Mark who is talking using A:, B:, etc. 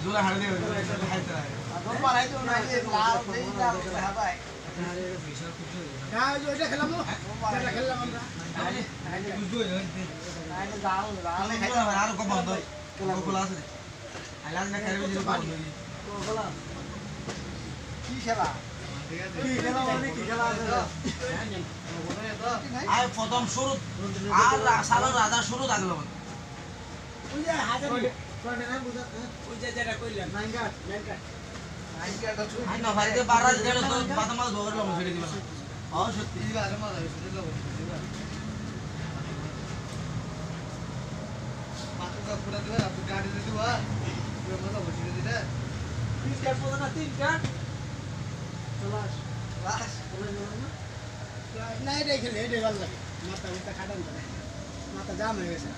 A: দুলা হাড়ে দিয়ে খাইতে হয় আদর মারাই তো না লাল দেই লাল খাবাই আরে বিশাল কিছু না ওইটা খেলাম এটা খেললাম আমরা আরে বুঝো হইতে আরে দাও দাও খাইতে হবে আর কম বন্ধ কোলা আছে আইলাম না খাইবে যে বন্ধ কোলা কি খেলা কি খেলা মানে কি খেলা আছে আয় প্রথম শুরু আর সালো রাজা শুরু থাকলো ওই যে হাজার কোনে না বুঝা ওই যে যেটা কইলাম নাইনকাট আই না ভাইতে বারা যেটা তো বাদাম ধরলাম ছেড়ে দিবা ও সত্যি দিবা আরে মাথা ছেড়ে দাও মাথা পুরো দিবা আপনি গাড়ি দিয়ে দিবা পুরো মাথা বসিয়ে দিলে 30 কাট পড়া না 3 কাট চলাস বাস বলে যাবে না না এটা খেলে এটা ভালো লাগে মাথা খাটান করে মাথা জাম হয়ে গেছে